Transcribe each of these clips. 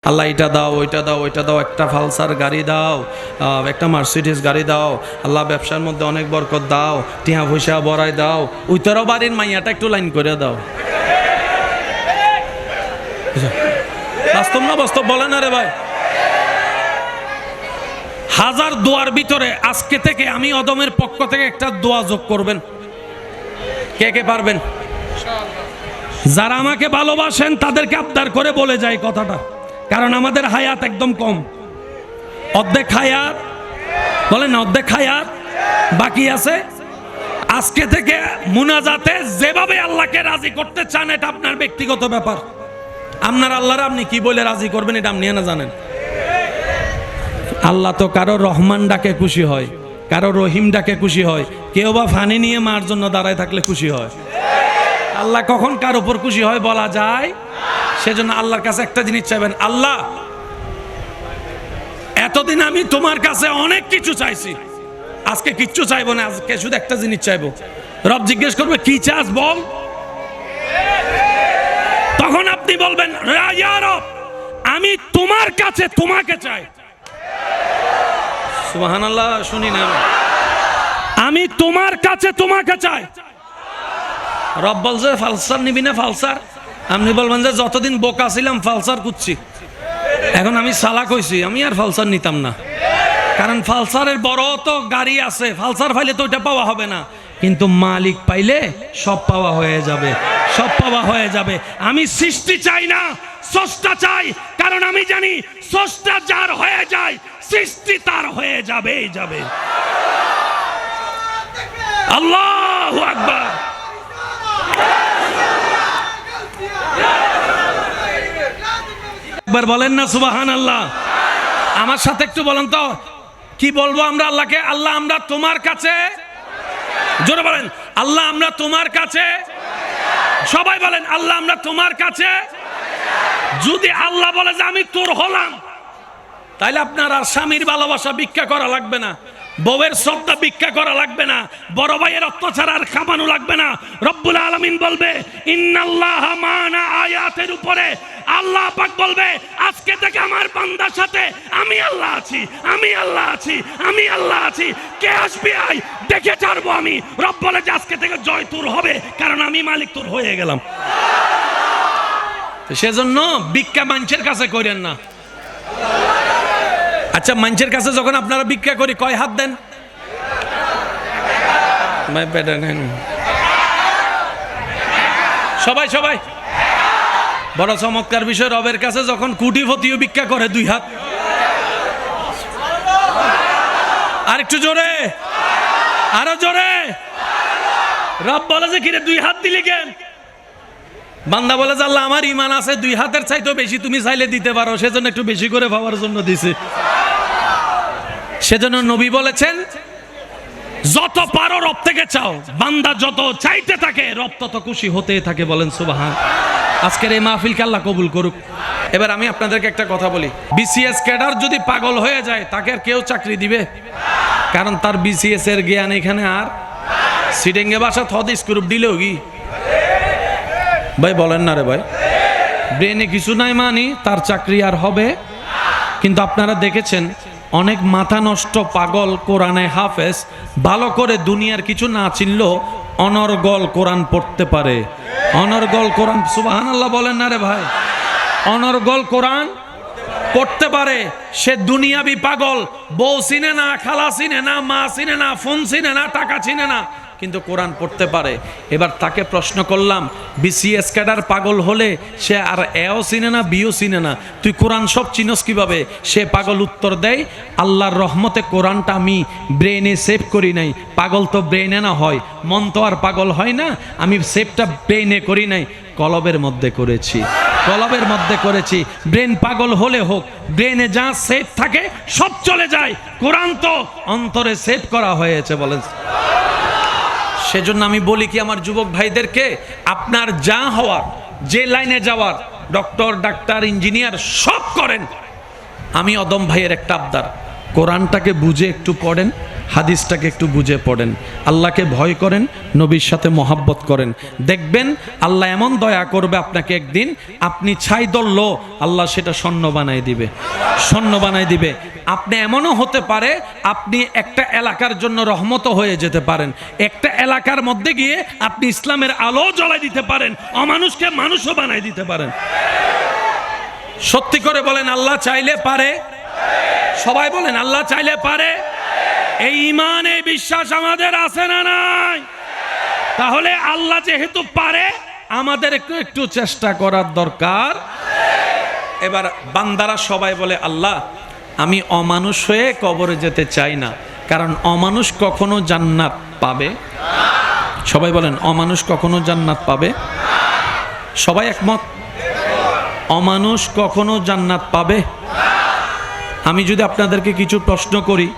আল্লাহ এটা দাও ওইটা দাও ওইটা দাও, একটা পালসার গাড়ি দাও, একটা মার্সিডিজ গাড়ি দাও, আল্লাহ ব্যবসার মধ্যে অনেক বরকত দাও, টিয়া পয়সা বড়াই দাও, ওইটারও বাড়ির মাইয়াটা একটু লাইন করে দাও। বাস্তব না বাস্তব বলে না রে ভাই। হাজার দোয়ার ভিতরে আজকে থেকে আমি অদমের পক্ষ থেকে একটা দোয়া যোগ করবেন। কে কে পারবেন? যারা আমাকে ভালোবাসেন তাদেরকে আবদার করে বলে যায় কথাটা, কারণ আমাদের হায়াত একদম কম। অর্ধেক হায়াত, বলেন না, অর্ধেক হায়াত বাকি আছে। আজকে থেকে মুনাজাতে যেভাবে আল্লাহকে রাজি করতে চান এটা আপনার ব্যক্তিগত ব্যাপার। আপনার আল্লাহর আপনি কি বলে রাজি করবেন এটা আপনি না জানেন। আল্লাহ তো কারো রহমান ডাকে খুশি হয়, কারো রহিম ডাকে খুশি হয়, কেউ বা ফানি নিয়ে মার জন্য দাঁড়ায় থাকলে খুশি হয়। আল্লাহ কখন কার উপর খুশি হয় বলা যায়। সেজন্য আল্লাহর কাছে একটা জিনিস চাইবেন, আল্লাহ এতদিন আমি তোমার কাছে অনেক কিছু চাইছি, আজকে কিচ্ছু চাইবো না, আজকে শুধু একটা জিনিস চাইবো। রব জিজ্ঞেস করবে কি চাস বল, তখন আপনি বলবেন ইয়া রব আমি তোমার কাছে তোমাকে চাই। সুবহানাল্লাহ, শুনি না, আমি তোমার কাছে তোমাকে চাই। রব বলছে ফালসার নিবি না ফালসার? আপনি বলবেন যে যতদিন বোকা ছিলাম ফালসার কুচ্ছি, এখন আমি সালাক হইছি, আমি আর ফালসার নিতাম না। কারণ ফালসারের বড় তো গাড়ি আছে, ফালসার পাইলে তো ওইটা পাওয়া হবে না, কিন্তু মালিক পাইলে সব পাওয়া হয়ে যাবে, সব পাওয়া হয়ে যাবে। আমি সৃষ্টি চাই না, স্রষ্টা চাই, কারণ আমি জানি স্রষ্টা যার হয়ে যায় সৃষ্টি তার হয়ে যাবে যাবে। আল্লাহু আকবার। একবার বলেন না সুবহানাল্লাহ। আমার সাথে একটু বলেন তো, কি বলবো আমরা আল্লাহকে? আল্লাহ আমরা তোমার কাছে, জোরে বলেন আল্লাহ আমরা তোমার কাছে। সবাই বলেন আল্লাহ আমরা তোমার কাছে। যদি আল্লাহ বলে যে আমি তোর হলাম, তাইলে আপনার আর স্বামীর ভালোবাসা ভিক্ষা করা লাগবে না, বউয়ের শ্রদ্ধা ভিক্ষা করা লাগবে না, বড় ভাইয়ের অত্যাচার আর খামানো লাগবে না। রব্বুল আলামিন বলবে ইন্নাল্লাহা মা'না, আয়াতের উপরে আল্লাহ পাক বলবে আজকে থেকে আমার বান্দার সাথে আমি আল্লাহ আছি, আমি আল্লাহ আছি, আমি আল্লাহ আছি। কে আসবে আই দেখে ছাড়বো আমি। রব বলে যে আজকে থেকে জয় তোর হবে, কারণ আমি মালিক তোর হয়ে গেলাম। সেজন্য ভিক্ষা মানুষের কাছে করেন না। আচ্ছা, মানুষের কাছে যখন আপনারা ভিক্ষা করি কয় হাত দেন? সবাই সবাই। বড় চমৎকার বিষয়, রবের কাছে যখন কোটিপতিও ভিক্ষা করে 2 হাত। আর একটু জোরে, আরো জোরে। রব বলে যে কিরে 2 হাত দিলি কেন? বান্দা বলে যে আল্লাহ আমার ঈমান আছে 2 হাতের চাইতেও বেশি তুমি চাইলে দিতে পারো, সেজন্য একটু বেশি করে পাওয়ার জন্য দিছে। সেজন্য নবী বলেছেন যত পারো রব থেকে চাও, বান্দা যত চাইতে থাকে রব তত খুশি হতে থাকে। বলেন সুবহান। আজকের এই মাহফিলকে আল্লাহ কবুল করুক। এবার আমি আপনাদেরকে একটা কথা বলি, বিসিএস ক্যাডার যদি পাগল হয়ে যায় তাকে আর কেউ চাকরি দিবে? কারণ তার বিসিএস এর জ্ঞান এখানে আর সিডেঙ্গে বাসা থদ স্ক্রুপ দিলেও কি ভাই বলেন না রে ভাই, ব্রেনে কিছু নাই মানি তার চাকরি আর হবে। কিন্তু আপনারা দেখেছেন অনেক মাথা নষ্ট পাগল কোরআনে হাফেজ, ভালো করে দুনিয়ার কিছু না চিনলেও অনর্গল কোরআন পড়তে পারে। অনর্গল কোরআন, সুবহানাল্লাহ বলেন না রে ভাই, অনর্গল কোরআন পড়তে পারে। সে দুনিয়াবি পাগল, বউ চিনে না, খালা চিনে না, মা চিনে না, ফোন চিনে না, টাকা চিনে না, কিন্তু কোরআন পড়তে পারে। এবার তাকে প্রশ্ন করলাম বিসিএস ক্যাডার পাগল হলে সে আর এও চিনে না, বিও চিনে না, তুই কোরআন সব চিনস কিভাবে? সে পাগল উত্তর দেয় আল্লাহর রহমতে কোরআনটা আমি ব্রেনে সেভ করি নাই। পাগল তো ব্রেনে না হয়, মন তো আর পাগল হয় না, আমি সেভটা ব্রেনে করি নাই, কলবের মধ্যে করেছি, কলবের মধ্যে করেছি। ব্রেন পাগল হলে হোক, ব্রেনে যা সেভ থাকে সব চলে যায়, কোরআন তো অন্তরে সেভ করা হয়েছে। বলেন। সেজন্য আমি বলি কি আমার যুবক ভাইদেরকে, আপনার যা হওয়ার, যে লাইনে যাওয়ার, ডক্টর, ডাক্তার, ইঞ্জিনিয়ার সব করেন। আমি অদম ভাইয়ের একটা আবদার, কোরআনটাকে বুঝে একটু পড়েন, হাদিসটাকে একটু বুঝে পড়েন, আল্লাহকে ভয় করেন, নবীর সাথে মহাব্বত করেন, দেখবেন আল্লাহ এমন দয়া করবে আপনাকে, একদিন আপনি ছাই ধরলো আল্লাহ সেটা স্বর্ণ বানাই দিবে, স্বর্ণ বানাই দিবে। আপনি এমনও হতে পারে আপনি একটা এলাকার জন্য রহমত হয়ে যেতে পারেন, একটা এলাকার মধ্যে গিয়ে আপনি ইসলামের আলো জ্বলাই দিতে পারেন, অমানুষকে মানুষও বানাই দিতে পারেন। সত্যি করে বলেন আল্লাহ চাইলে পারে? সবাই বলেন আল্লাহ চাইলে পারে? এই ঈমান, এই বিশ্বাস আমাদের আছে না নাই? তাহলে আল্লাহ যেহেতু পারে, আমাদের একটু চেষ্টা করার দরকার। এবার বান্দারা সবাই বলে আল্লাহ আমি অমানুষ হয়ে কবরে যেতে চাই না, কারণ অমানুষ কখনো জান্নাত পাবে? সবাই বলেন অমানুষ কখনো জান্নাত পাবে? সবাই একমত? অমানুষ কখনো জান্নাত পাবে? আমি যদি আপনাদেরকে কিছু প্রশ্ন করি,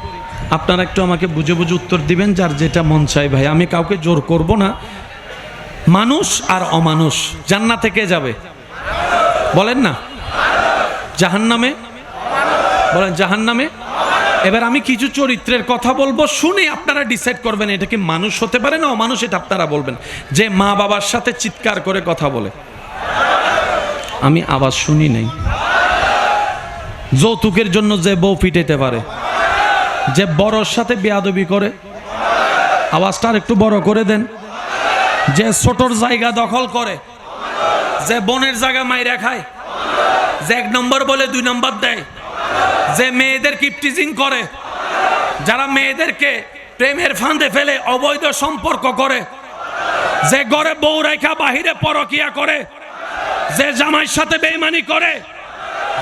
আপনারা একটু আমাকে বুঝে বুঝে উত্তর দিবেন, যার যেটা মন চাই। ভাই আমি কাউকে জোর করব না। মানুষ আর অমানুষ জান্নাতে কে যাবে? বলেন না। জাহান্নামে? বলেন জাহান্নামে। এবার আমি কিছু চরিত্রের কথা বলবো, শুনে আপনারা ডিসাইড করবেন এটা কি মানুষ হতে পারে না অমানুষ, এটা আপনারা বলবেন। যে মা বাবার সাথে চিৎকার করে কথা বলে, আমি আওয়াজ শুনি নাই। যৌতুকের জন্য যে বউ পিটাইতে পারে, যে বড়র সাথে বেয়াদবি করে, আওয়াজটা আর একটু বড় করে দেন। যে ছোটর জায়গা দখল করে, যে বোনের জায়গা মাইরা খায়, যে 1 নম্বর বলে 2 নম্বর দেয়, যে মেয়েদের কিপটিজিং করে, যারা মেয়েদেরকে প্রেমের ফাঁদে ফেলে অবৈধ সম্পর্ক করে, যে ঘরে বউ রেখা বাহিরে পরকিয়া করে, যে জামাইয়ের সাথে বেঈমানি করে,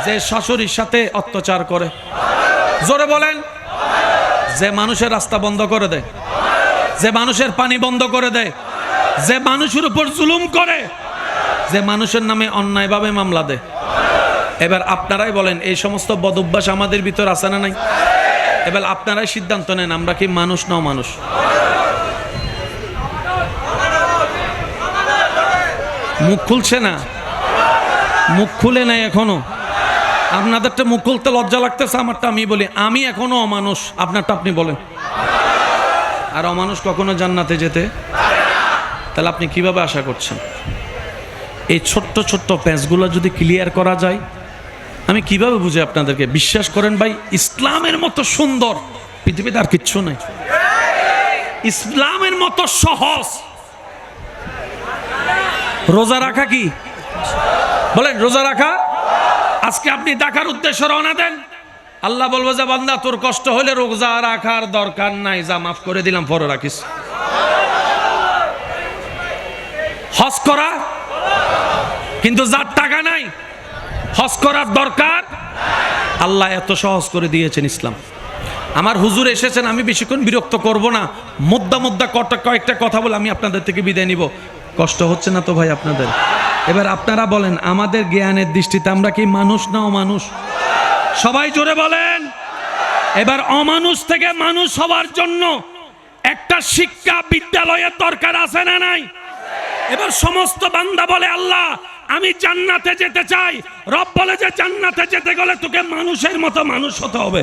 যে শাশুড়ির সাথে অত্যাচার করে, জোরে বলেন। যে মানুষের রাস্তা বন্ধ করে দেয়, যে মানুষের পানি বন্ধ করে দেয়, যে মানুষের উপর জুলুম করে, যে মানুষের নামে অন্যায়ভাবে মামলা দেয়। এবার আপনারাই বলেন এই সমস্ত বদঅভ্যাস আমাদের ভিতর আছে না নাই? এবার আপনারাই সিদ্ধান্ত নেন আমরা কি মানুষ না অমানুষ? মুখ খুলছে না, মুখ খুলে নাই এখনো। আপনাদেরটা মুখ খুলতে লজ্জা লাগতেছে, আমারটা আমি বলি আমি এখনো অমানুষ, আপনারটা আপনি বলেন। আর অমানুষ কখনো জান্নাতে যেতে, তাহলে আপনি কিভাবে আশা করছেন? এই ছোট্ট ছোট্ট প্যাঁচগুলো যদি ক্লিয়ার করা যায়, আমি কিভাবে বুঝে আপনাদেরকে? বিশ্বাস করেন ভাই, ইসলামের মতো সুন্দর পৃথিবীতে আর কিচ্ছু নাই। ইসলামের মতো সহজ। রোজা রাখা কি বলেন? রোজা রাখা। আজকে আপনি ঢাকার উদ্দেশ্যে রওনা দেন, আল্লাহ বলবো যে বান্দা তোর কষ্ট হলে রোজা রাখার দরকার নাই, যা মাফ করে দিলাম, পরে রাখিস। হজ করা, কিন্তু যার টাকা নাই হজ করার দরকার, আল্লাহ এত সহজ করে দিয়েছেন ইসলাম। আমার হুজুর এসেছেন, আমি বেশিক্ষণ বিরক্ত করব না, মুদ্দা কয়েকটা কথা বলে আমি আপনাদের থেকে বিদায় নিব। কষ্ট হচ্ছে না তো ভাই আপনাদের? এবার আপনারা বলেন আমাদের জ্ঞানের দৃষ্টিতে আমরা কি মানুষ না অমানুষ? সবাই জোরে বলেন। এবার অমানুষ থেকে মানুষ হওয়ার জন্য একটা শিক্ষা বিদ্যালয়ের দরকার আছে না নাই? এবার সমস্ত বান্দা বলে আল্লাহ আমি জান্নাতে যেতে চাই। রব বলে যে জান্নাতে যেতে গেলে তোকে মানুষের মতো মানুষ হতে হবে।